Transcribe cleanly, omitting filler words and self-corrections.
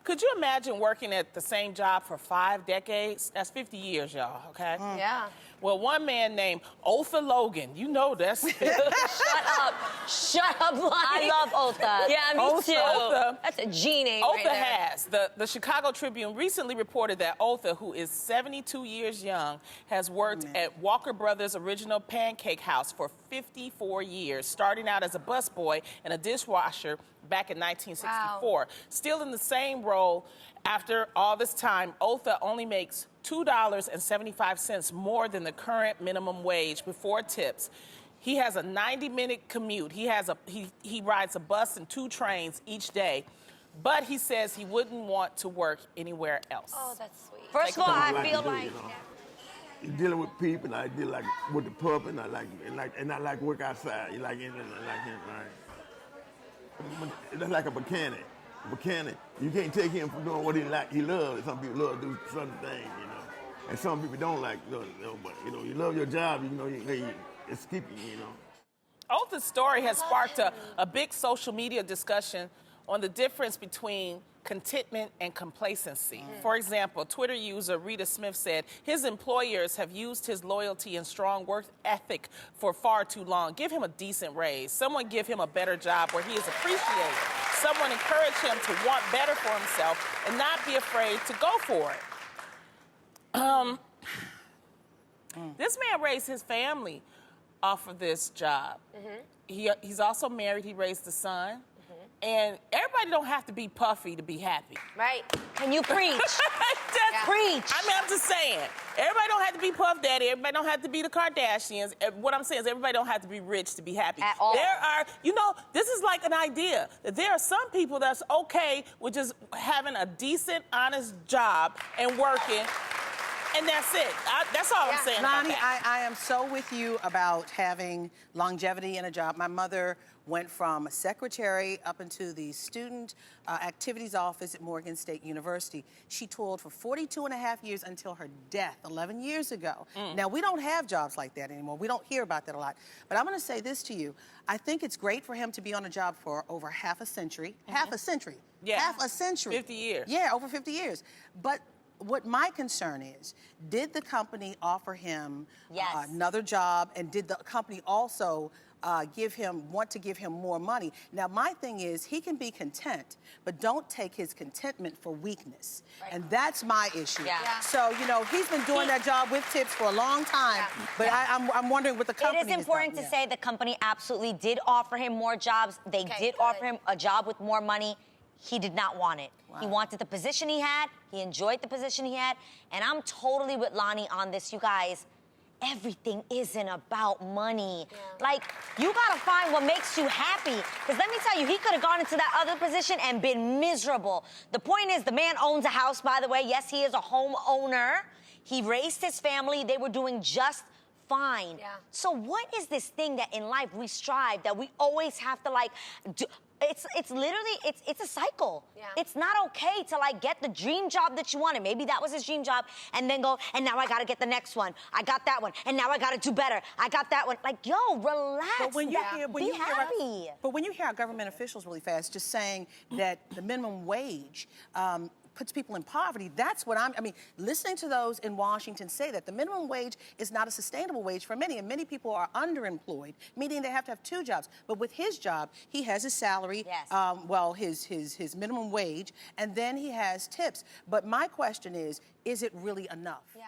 Could you imagine working at the same job for 5 decades? That's 50 years, y'all, okay? Yeah. Well, one man named Otha Logan, you know that's... Shut up, Lonnie. I love Otha. Yeah, me too. Otha, that's a G name Otha right there. has. The Chicago Tribune recently reported that Otha, who is 72 years young, has worked at Walker Brothers' original pancake house for 54 years, starting out as a busboy and a dishwasher back in 1964. Wow. Still in the same role after all this time, Otha only makes $2.75 more than the current minimum wage before tips. He has a 90-minute commute. He rides a bus and 2 trains each day, but he says he wouldn't want to work anywhere else. Oh, that's sweet. First of all, I feel like dealing with people, and I deal like with the pub, and I like work outside. You like that's like a mechanic. You can't take him from doing what he loves. Some people love to do certain things, you know, and some people don't like, but you love your job, it's keeping you, Otha's story has sparked a big social media discussion on the difference between contentment and complacency. For example, Twitter user Rita Smith said his employers have used his loyalty and strong work ethic for far too long. Give him a decent raise. Someone give him a better job where he is appreciated. Someone encourage him to want better for himself and not be afraid to go for it. This man raised his family off of this job. He's also married. He raised a son. And everybody don't have to be puffy to be happy. Right. Can you preach? Preach. I mean, I'm just saying. Everybody don't have to be Puff Daddy. Everybody don't have to be the Kardashians. What I'm saying is everybody don't have to be rich to be happy. At all. There are, this is like an idea. That there are some people that's okay with just having a decent, honest job and working. And that's it. That's all I'm saying. Lonnie, I am so with you about having longevity in a job. My mother went from a secretary up into the student activities office at Morgan State University. She toiled for 42.5 years until her death 11 years ago. Now, we don't have jobs like that anymore. We don't hear about that a lot. But I'm going to say this to you. I think it's great for him to be on a job for over half a century. Half a century. Yeah. Half a century. 50 years. Yeah, over 50 years. But what my concern is, did the company offer him another job, and did the company also want to give him more money? Now, my thing is, he can be content, but don't take his contentment for weakness. Right. And that's my issue. Yeah. So, he's been doing that job with tips for a long time, but I'm wondering what the company It is important to say the company absolutely did offer him more jobs. They did offer him a job with more money. He did not want it. Wow. He wanted the position he had. He enjoyed the position he had. And I'm totally with Lonnie on this, you guys. Everything isn't about money. Yeah. Like, you gotta find what makes you happy. Because let me tell you, he could have gone into that other position and been miserable. The point is, the man owns a house, by the way. Yes, he is a homeowner. He raised his family. They were doing just fine. Yeah. So what is this thing that in life we strive, that we always have to, it's literally, it's a cycle. Yeah. It's not okay to get the dream job that you wanted. Maybe that was his dream job, and then go, and now I gotta get the next one. I got that one, and now I gotta do better. I got that one. Yo, relax. But when you hear, be happy. But when you hear our government officials really fast just saying that the minimum wage puts people in poverty, that's what listening to those in Washington say that the minimum wage is not a sustainable wage for many, and many people are underemployed, meaning they have to have 2 jobs. But with his job, he has his salary, his minimum wage, and then he has tips. But my question is it really enough? Yeah.